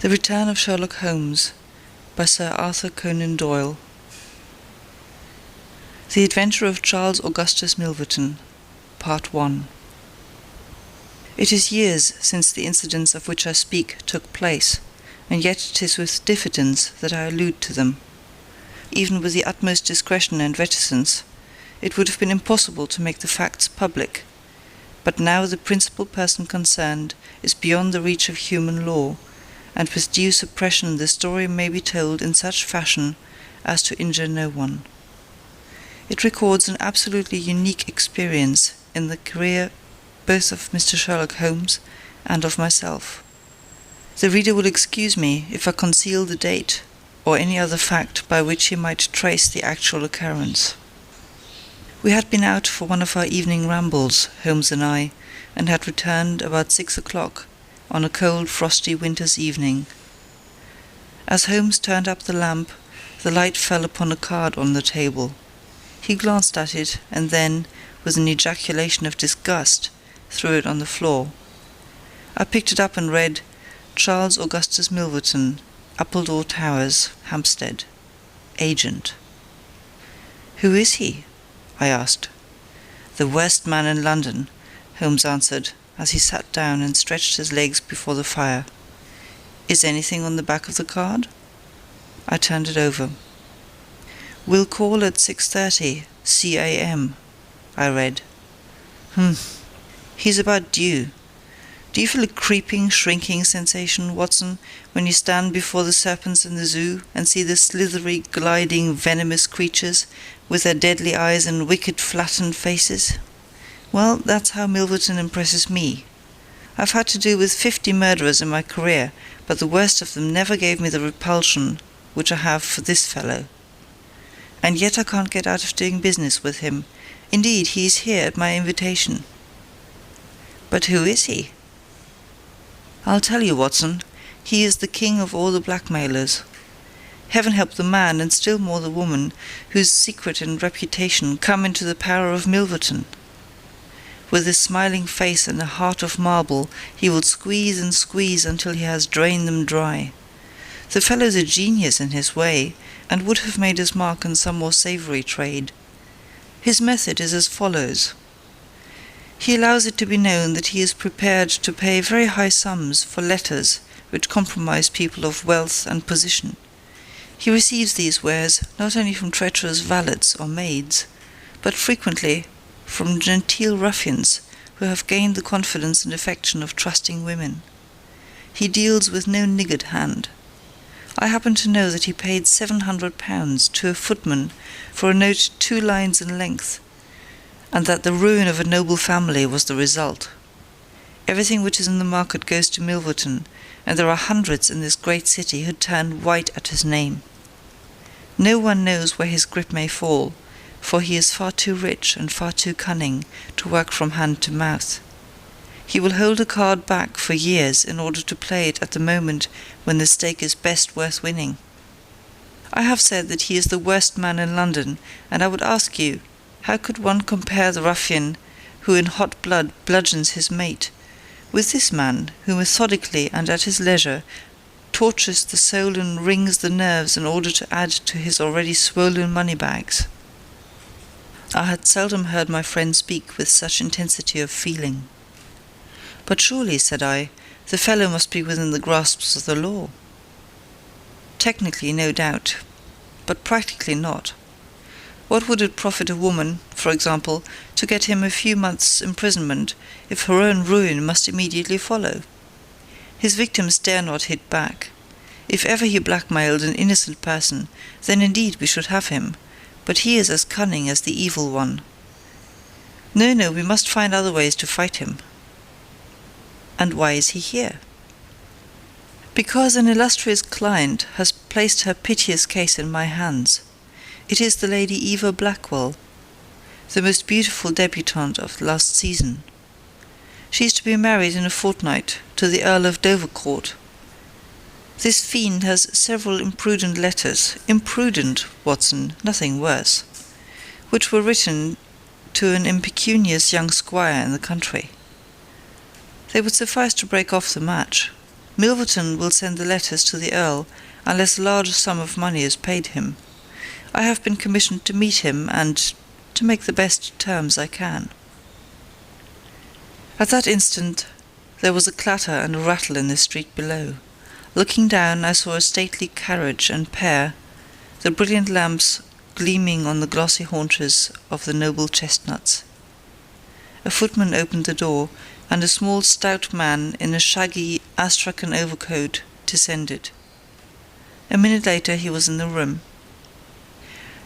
The Return of Sherlock Holmes by Sir Arthur Conan Doyle. The Adventure of Charles Augustus Milverton, Part 1. It is years since the incidents of which I speak took place, and yet it is with diffidence that I allude to them. Even with the utmost discretion and reticence, it would have been impossible to make the facts public, but now the principal person concerned is beyond the reach of human law, and with due suppression the story may be told in such fashion as to injure no one. It records an absolutely unique experience in the career both of Mr. Sherlock Holmes and of myself. The reader will excuse me if I conceal the date or any other fact by which he might trace the actual occurrence. We had been out for one of our evening rambles, Holmes and I, and had returned about 6 o'clock, on a cold, frosty winter's evening. As Holmes turned up the lamp, the light fell upon a card on the table. He glanced at it, and then, with an ejaculation of disgust, threw it on the floor. I picked it up and read, Charles Augustus Milverton, Appledore Towers, Hampstead. Agent. "Who is he?" I asked. "The worst man in London," Holmes answered, as he sat down and stretched his legs before the fire. "Is anything on the back of the card?" I turned it over. "Will call at 6:30 c.a.m., I read. He's about due. Do you feel a creeping, shrinking sensation, Watson, when you stand before the serpents in the zoo and see the slithery, gliding, venomous creatures, with their deadly eyes and wicked, flattened faces? Well, that's how Milverton impresses me. I've had to do with 50 murderers in my career, but the worst of them never gave me the repulsion which I have for this fellow. And yet I can't get out of doing business with him. Indeed, he is here at my invitation." "But who is he?" "I'll tell you, Watson. He is the king of all the blackmailers. Heaven help the man, and still more the woman, whose secret and reputation come into the power of Milverton. With a smiling face and a heart of marble, he will squeeze and squeeze until he has drained them dry. The fellow's a genius in his way, and would have made his mark in some more savoury trade. His method is as follows. He allows it to be known that he is prepared to pay very high sums for letters which compromise people of wealth and position. He receives these wares not only from treacherous valets or maids, but frequently from genteel ruffians who have gained the confidence and affection of trusting women. He deals with no niggard hand. I happen to know that he paid £700 to a footman for a note 2 lines in length, and that the ruin of a noble family was the result. Everything which is in the market goes to Milverton, and there are hundreds in this great city who turn white at his name. No one knows where his grip may fall, for he is far too rich and far too cunning to work from hand to mouth. He will hold a card back for years in order to play it at the moment when the stake is best worth winning. I have said that he is the worst man in London, and I would ask you, how could one compare the ruffian who in hot blood bludgeons his mate with this man who methodically and at his leisure tortures the soul and wrings the nerves in order to add to his already swollen money-bags?" I had seldom heard my friend speak with such intensity of feeling. "But surely," said I, "the fellow must be within the grasp of the law." "Technically, no doubt, but practically not. What would it profit a woman, for example, to get him a few months' imprisonment if her own ruin must immediately follow? His victims dare not hit back. If ever he blackmailed an innocent person, then indeed we should have him, but he is as cunning as the evil one. No, we must find other ways to fight him." "And why is he here?" "Because an illustrious client has placed her piteous case in my hands. It is the Lady Eva Blackwell, the most beautiful debutante of last season. She is to be married in a fortnight to the Earl of Dovercourt. This fiend has several imprudent letters, imprudent, Watson, nothing worse, which were written to an impecunious young squire in the country. They would suffice to break off the match. Milverton will send the letters to the Earl unless a large sum of money is paid him. I have been commissioned to meet him and to make the best terms I can." At that instant there was a clatter and a rattle in the street below. Looking down, I saw a stately carriage and pair, the brilliant lamps gleaming on the glossy haunches of the noble chestnuts. A footman opened the door, and a small stout man in a shaggy astrakhan overcoat descended. A minute later he was in the room.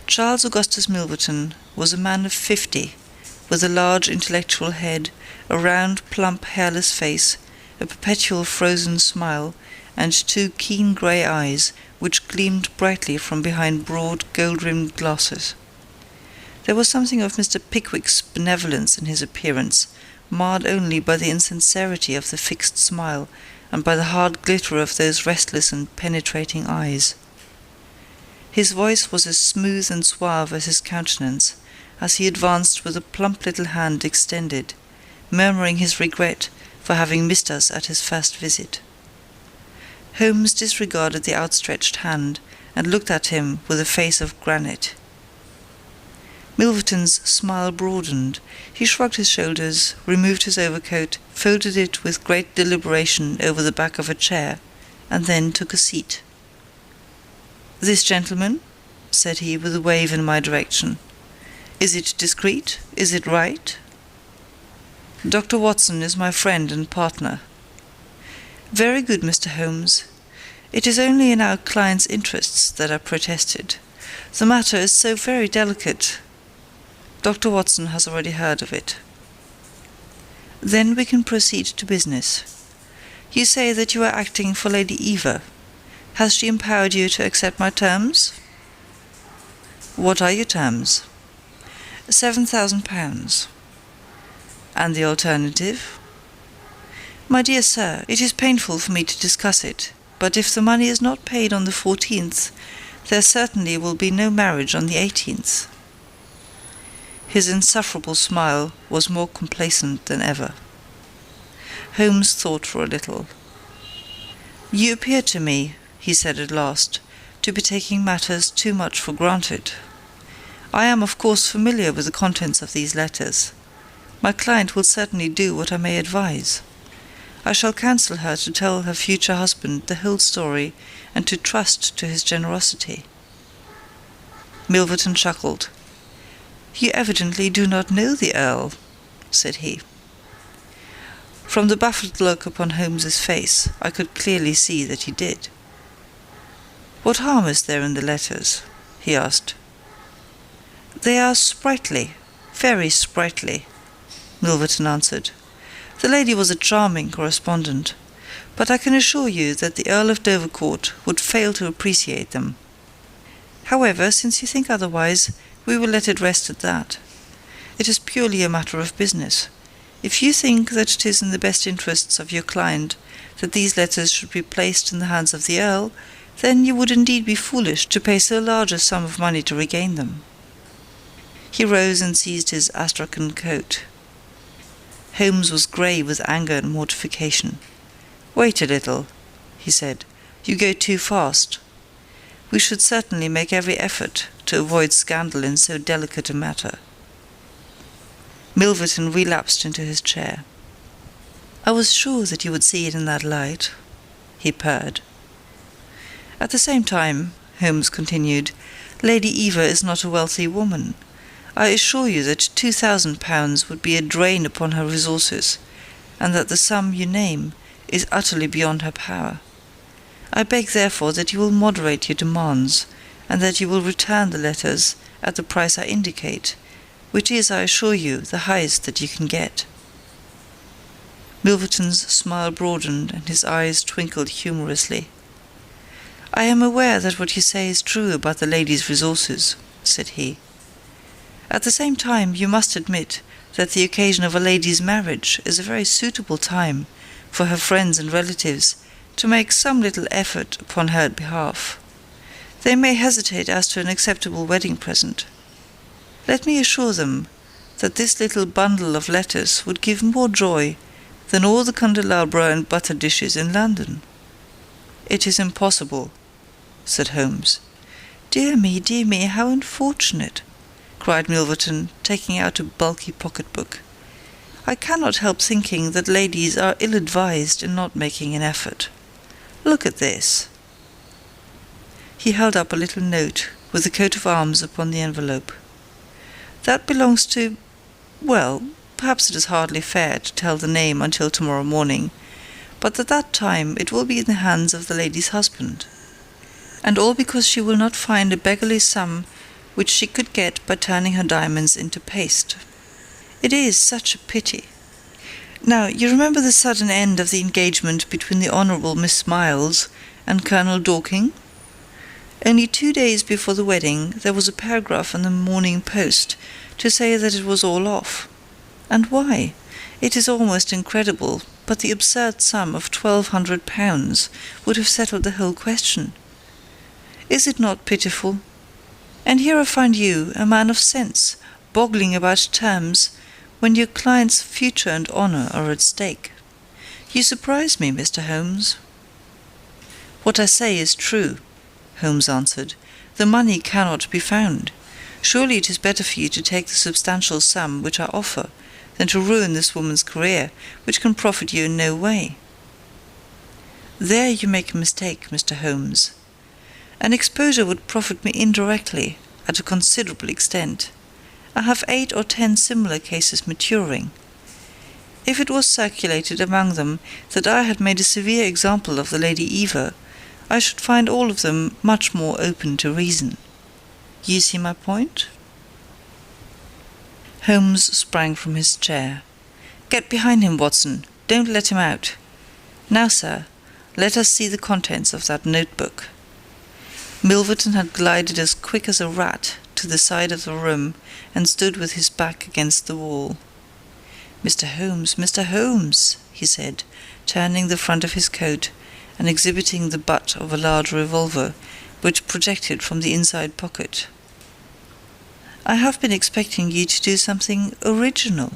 Charles Augustus Milverton was a man of 50, with a large intellectual head, a round, plump, hairless face, a perpetual frozen smile, and 2 keen grey eyes which gleamed brightly from behind broad, gold-rimmed glasses. There was something of Mr. Pickwick's benevolence in his appearance, marred only by the insincerity of the fixed smile and by the hard glitter of those restless and penetrating eyes. His voice was as smooth and suave as his countenance, as he advanced with a plump little hand extended, murmuring his regret for having missed us at his first visit. Holmes disregarded the outstretched hand, and looked at him with a face of granite. Milverton's smile broadened. He shrugged his shoulders, removed his overcoat, folded it with great deliberation over the back of a chair, and then took a seat. "This gentleman?" said he, with a wave in my direction. "Is it discreet? Is it right?" "Dr. Watson is my friend and partner." "Very good, Mr. Holmes. It is only in our client's interests that I protested. The matter is so very delicate. Dr. Watson has already heard of it." "Then we can proceed to business. You say that you are acting for Lady Eva. Has she empowered you to accept my terms?" "What are your terms?" £7,000. "And the alternative?" "My dear sir, it is painful for me to discuss it, but if the money is not paid on the 14th, there certainly will be no marriage on the 18th. His insufferable smile was more complacent than ever. Holmes thought for a little. "You appear to me," he said at last, "to be taking matters too much for granted. I am of course familiar with the contents of these letters. My client will certainly do what I may advise. I shall counsel her to tell her future husband the whole story, and to trust to his generosity." Milverton chuckled. "You evidently do not know the Earl," said he. From the baffled look upon Holmes's face, I could clearly see that he did. "What harm is there in the letters?" he asked. "They are sprightly, very sprightly," Milverton answered. "The lady was a charming correspondent, but I can assure you that the Earl of Dovercourt would fail to appreciate them. However, since you think otherwise, we will let it rest at that. It is purely a matter of business. If you think that it is in the best interests of your client that these letters should be placed in the hands of the Earl, then you would indeed be foolish to pay so large a sum of money to regain them." He rose and seized his astrakhan coat. Holmes was grey with anger and mortification. "Wait a little," he said. "You go too fast. We should certainly make every effort to avoid scandal in so delicate a matter." Milverton relapsed into his chair. "I was sure that you would see it in that light," he purred. "At the same time," Holmes continued, "Lady Eva is not a wealthy woman. I assure you that £2,000 would be a drain upon her resources, and that the sum you name is utterly beyond her power. I beg, therefore, that you will moderate your demands, and that you will return the letters at the price I indicate, which is, I assure you, the highest that you can get." Milverton's smile broadened, and his eyes twinkled humorously. "I am aware that what you say is true about the lady's resources," said he. "At the same time, you must admit that the occasion of a lady's marriage is a very suitable time for her friends and relatives to make some little effort upon her behalf. They may hesitate as to an acceptable wedding present. Let me assure them that this little bundle of letters would give more joy than all the candelabra and butter dishes in London." "It is impossible," said Holmes. Dear me, how unfortunate," cried Milverton, taking out a bulky pocket-book. "I cannot help thinking that ladies are ill-advised in not making an effort. Look at this." He held up a little note with the coat of arms upon the envelope. "That belongs to... well, perhaps it is hardly fair to tell the name until tomorrow morning, but at that time it will be in the hands of the lady's husband. And all because she will not find a beggarly sum which she could get by turning her diamonds into paste. It is such a pity. Now, you remember the sudden end of the engagement between the Honourable Miss Miles and Colonel Dorking? Only 2 days before the wedding there was a paragraph in the Morning Post to say that it was all off. And why? It is almost incredible, but the absurd sum of £1,200 would have settled the whole question. Is it not pitiful? And here I find you, a man of sense, boggling about terms, when your client's future and honour are at stake. You surprise me, Mr. Holmes." "What I say is true," Holmes answered. "The money cannot be found. Surely it is better for you to take the substantial sum which I offer, than to ruin this woman's career, which can profit you in no way." "There you make a mistake, Mr. Holmes. An exposure would profit me indirectly, at a considerable extent. I have 8 or 10 similar cases maturing. If it was circulated among them that I had made a severe example of the Lady Eva, I should find all of them much more open to reason. You see my point?" Holmes sprang from his chair. "Get behind him, Watson. Don't let him out. Now, sir, let us see the contents of that notebook." Milverton had glided as quick as a rat to the side of the room and stood with his back against the wall. Mr. Holmes," he said, turning the front of his coat and exhibiting the butt of a large revolver, which projected from the inside pocket. "I have been expecting you to do something original.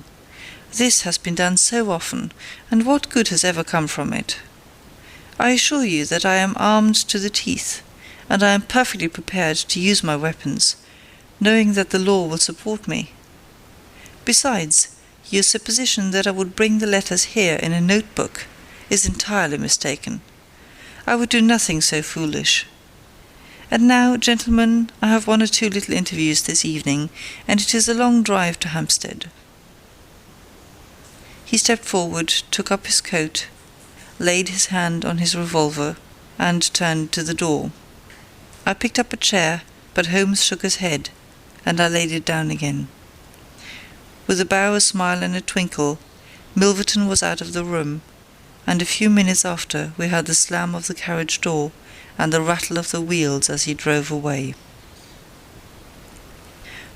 This has been done so often, and what good has ever come from it? I assure you that I am armed to the teeth, and I am perfectly prepared to use my weapons, knowing that the law will support me. Besides, your supposition that I would bring the letters here in a notebook is entirely mistaken. I would do nothing so foolish. And now, gentlemen, I have 1 or 2 little interviews this evening, and it is a long drive to Hampstead." He stepped forward, took up his coat, laid his hand on his revolver, and turned to the door. I picked up a chair, but Holmes shook his head, and I laid it down again. With a bow, a smile, and a twinkle, Milverton was out of the room, and a few minutes after we heard the slam of the carriage door and the rattle of the wheels as he drove away.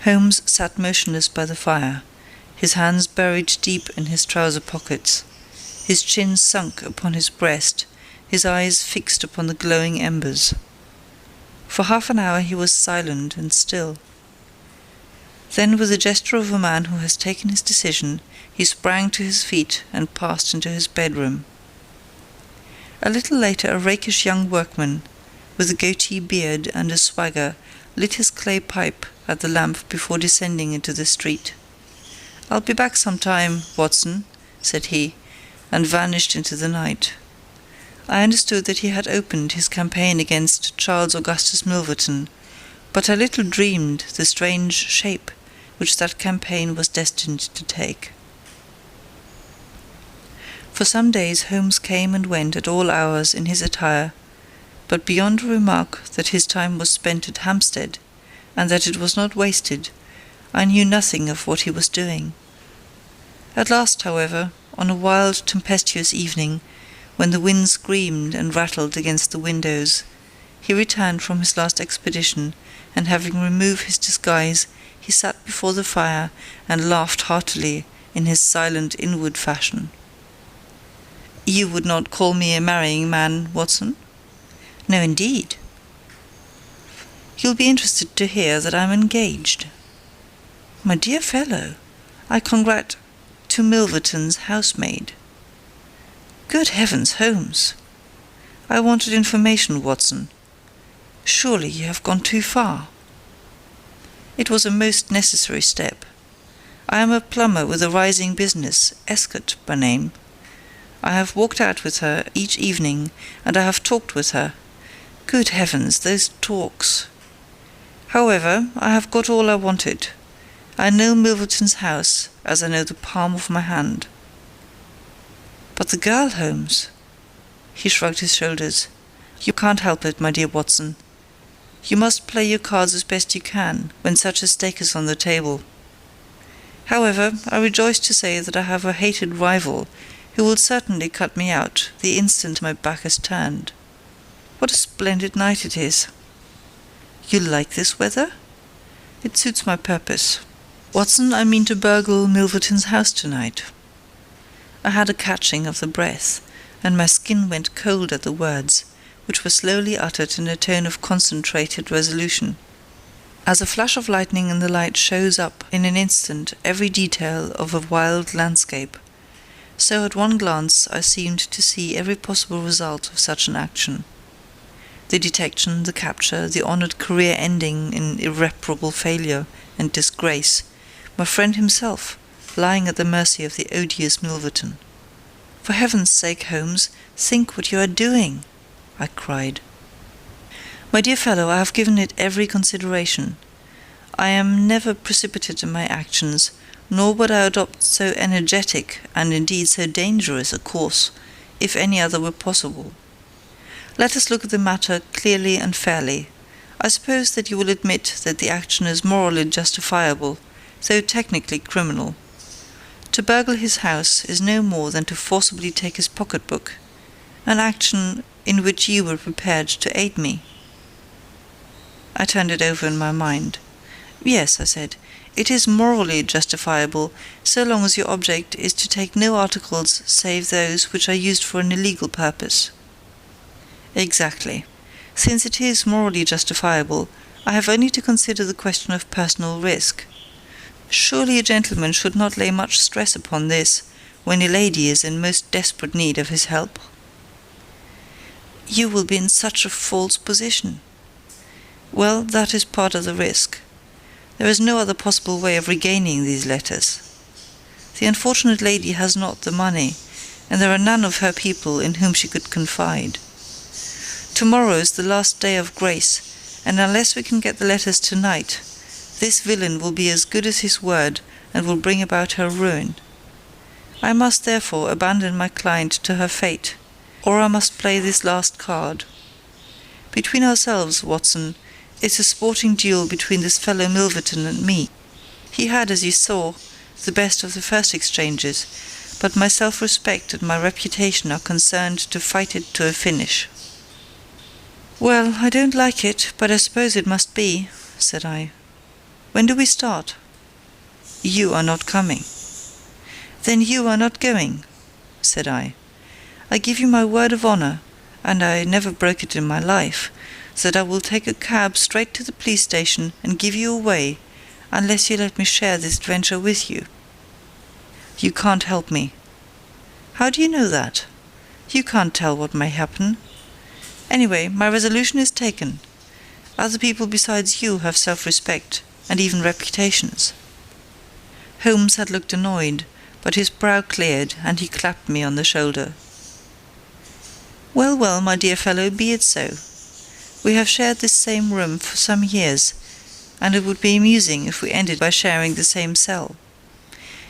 Holmes sat motionless by the fire, his hands buried deep in his trouser pockets, his chin sunk upon his breast, his eyes fixed upon the glowing embers. For half an hour he was silent and still. Then, with the gesture of a man who has taken his decision, he sprang to his feet and passed into his bedroom. A little later a rakish young workman, with a goatee beard and a swagger, lit his clay pipe at the lamp before descending into the street. "I'll be back some time, Watson," said he, and vanished into the night. I understood that he had opened his campaign against Charles Augustus Milverton, but I little dreamed the strange shape which that campaign was destined to take. For some days Holmes came and went at all hours in his attire, but beyond a remark that his time was spent at Hampstead, and that it was not wasted, I knew nothing of what he was doing. At last, however, on a wild, tempestuous evening, when the wind screamed and rattled against the windows, he returned from his last expedition, and having removed his disguise, he sat before the fire and laughed heartily in his silent inward fashion. "You would not call me a marrying man, Watson?" "No, indeed." "You'll be interested to hear that I'm engaged." "My dear fellow, I congrat to Milverton's housemaid." "Good heavens, Holmes!" I wanted information, Watson. Surely you have gone too far. It was a most necessary step. I am a plumber with a rising business, Escott by name. I have walked out with her each evening, and I have talked with her. Good heavens, those talks! However, I have got all I wanted. I know Milverton's house as I know the palm of my hand. But the girl, Holmes? He shrugged his shoulders. You can't help it, my dear Watson. You must play your cards as best you can when such a stake is on the table. However, I rejoice to say that I have a hated rival who will certainly cut me out the instant my back is turned. What a splendid night it is! You like this weather? It suits my purpose. Watson, I mean to burgle Milverton's house tonight. I had a catching of the breath, and my skin went cold at the words, which were slowly uttered in a tone of concentrated resolution. As a flash of lightning in the light shows up in an instant every detail of a wild landscape, so at one glance I seemed to see every possible result of such an action. The detection, the capture, the honoured career ending in irreparable failure and disgrace, my friend himself lying at the mercy of the odious Milverton. For heaven's sake, Holmes, think what you are doing, I cried. My dear fellow, I have given it every consideration. I am never precipitate in my actions, nor would I adopt so energetic, and indeed so dangerous a course, if any other were possible. Let us look at the matter clearly and fairly. I suppose that you will admit that the action is morally justifiable, though technically criminal. To burgle his house is no more than to forcibly take his pocket-book, an action in which you were prepared to aid me. I turned it over in my mind. Yes, I said, it is morally justifiable, so long as your object is to take no articles save those which are used for an illegal purpose. Exactly. Since it is morally justifiable, I have only to consider the question of personal risk. Surely a gentleman should not lay much stress upon this, when a lady is in most desperate need of his help. You will be in such a false position. Well, that is part of the risk. There is no other possible way of regaining these letters. The unfortunate lady has not the money, and there are none of her people in whom she could confide. Tomorrow is the last day of grace, and unless we can get the letters tonight, this villain will be as good as his word, and will bring about her ruin. I must therefore abandon my client to her fate, or I must play this last card. Between ourselves, Watson, it's a sporting duel between this fellow Milverton and me. He had, as you saw, the best of the first exchanges, but my self-respect and my reputation are concerned to fight it to a finish. Well, I don't like it, but I suppose it must be, said I. When do we start? You are not coming. Then you are not going, said I. I give you my word of honour, and I never broke it in my life, that I will take a cab straight to the police station and give you away, unless you let me share this adventure with you. You can't help me. How do you know that? You can't tell what may happen. Anyway, my resolution is taken. Other people besides you have self-respect, and even reputations. Holmes had looked annoyed, but his brow cleared, and he clapped me on the shoulder. Well, well, my dear fellow, be it so. We have shared this same room for some years, and it would be amusing if we ended by sharing the same cell.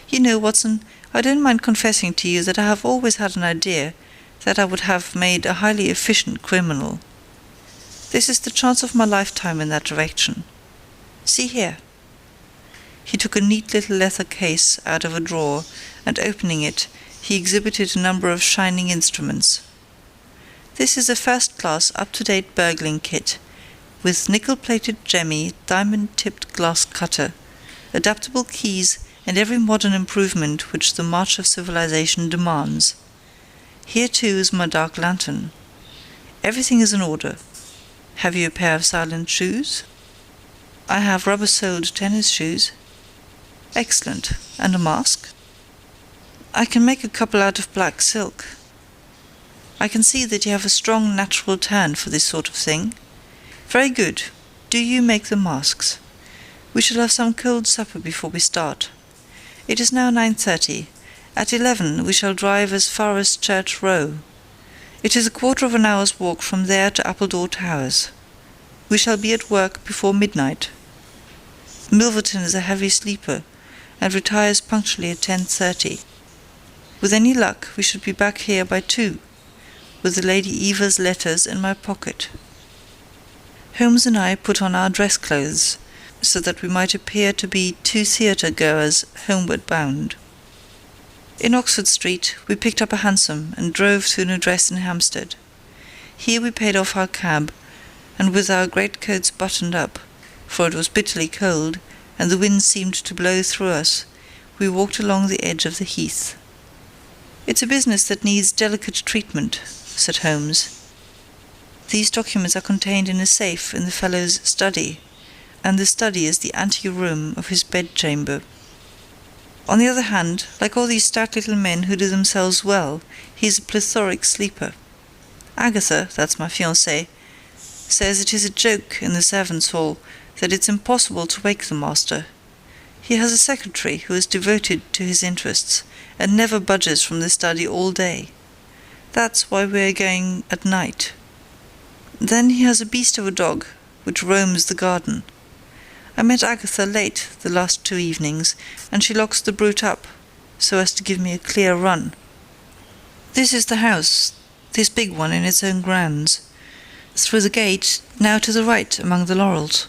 You know, Watson, I don't mind confessing to you that I have always had an idea that I would have made a highly efficient criminal. This is the chance of my lifetime in that direction. See here. He took a neat little leather case out of a drawer, and opening it, he exhibited a number of shining instruments. This is a first-class, up-to-date burgling kit, with nickel-plated jemmy, diamond-tipped glass cutter, adaptable keys, and every modern improvement which the march of civilization demands. Here, too, is my dark lantern. Everything is in order. Have you a pair of silent shoes? I have rubber-soled tennis shoes. Excellent. And a mask? I can make a couple out of black silk. I can see that you have a strong natural turn for this sort of thing. Very good. Do you make the masks. We shall have some cold supper before we start. It is now 9:30. At 11 we shall drive as far as Church Row. It is a quarter of an hour's walk from there to Appledore Towers. We shall be at work before midnight. Milverton is a heavy sleeper, and retires punctually at 10:30. With any luck we should be back here by 2, with the Lady Eva's letters in my pocket. Holmes and I put on our dress clothes, so that we might appear to be 2 theatre-goers homeward bound. In Oxford Street we picked up a hansom and drove to an address in Hampstead. Here we paid off our cab, and with our greatcoats buttoned up, for it was bitterly cold, and the wind seemed to blow through us, we walked along the edge of the heath. "It's a business that needs delicate treatment," said Holmes. "These documents are contained in a safe in the fellow's study, and the study is the ante-room of his bedchamber. On the other hand, like all these stout little men who do themselves well, he is a plethoric sleeper. Agatha, that's my fiancée, says it is a joke in the servants' hall that it's impossible to wake the master. He has a secretary who is devoted to his interests, and never budges from the study all day. That's why we are going at night. Then he has a beast of a dog, which roams the garden. I met Agatha late the last 2 evenings, and she locks the brute up, so as to give me a clear run. This is the house, this big one in its own grounds. Through the gate, now to the right among the laurels.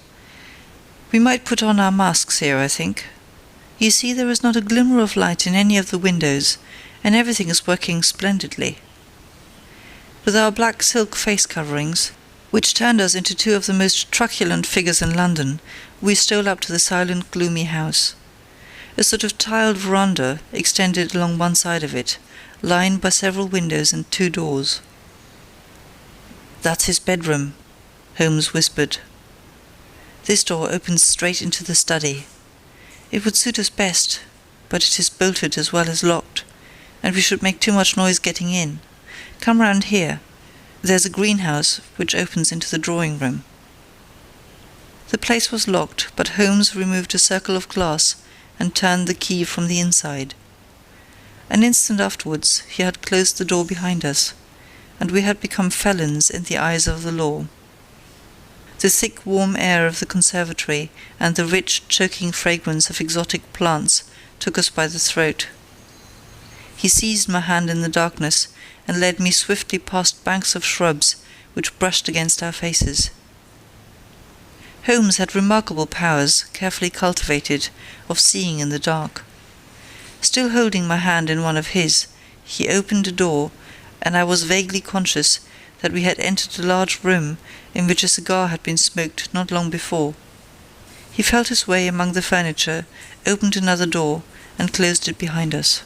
We might put on our masks here, I think. You see, there is not a glimmer of light in any of the windows, and everything is working splendidly. With our black silk face coverings, which turned us into 2 of the most truculent figures in London, we stole up to the silent, gloomy house. A sort of tiled veranda extended along one side of it, lined by several windows and 2 doors. "That's his bedroom," Holmes whispered. "This door opens straight into the study. It would suit us best, but it is bolted as well as locked, and we should make too much noise getting in. Come round here. There's a greenhouse which opens into the drawing-room." The place was locked, but Holmes removed a circle of glass and turned the key from the inside. An instant afterwards he had closed the door behind us, and we had become felons in the eyes of the law. The thick, warm air of the conservatory and the rich, choking fragrance of exotic plants took us by the throat. He seized my hand in the darkness and led me swiftly past banks of shrubs which brushed against our faces. Holmes had remarkable powers, carefully cultivated, of seeing in the dark. Still holding my hand in one of his, he opened a door, and I was vaguely conscious that we had entered a large room in which a cigar had been smoked not long before. He felt his way among the furniture, opened another door, and closed it behind us.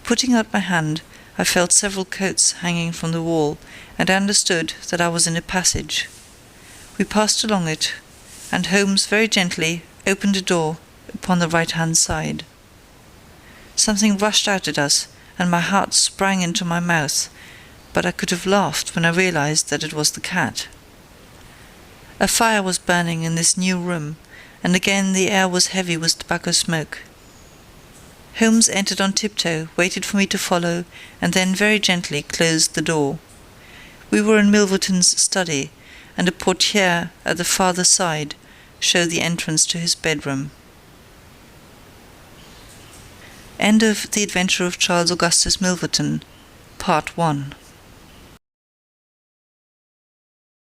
Putting out my hand, I felt several coats hanging from the wall, and understood that I was in a passage. We passed along it, and Holmes very gently opened a door upon the right-hand side. Something rushed out at us, and my heart sprang into my mouth, but I could have laughed when I realized that it was the cat. A fire was burning in this new room, and again the air was heavy with tobacco smoke. Holmes entered on tiptoe, waited for me to follow, and then very gently closed the door. We were in Milverton's study, and a portière at the farther side showed the entrance to his bedroom. End of The Adventure of Charles Augustus Milverton, Part 1.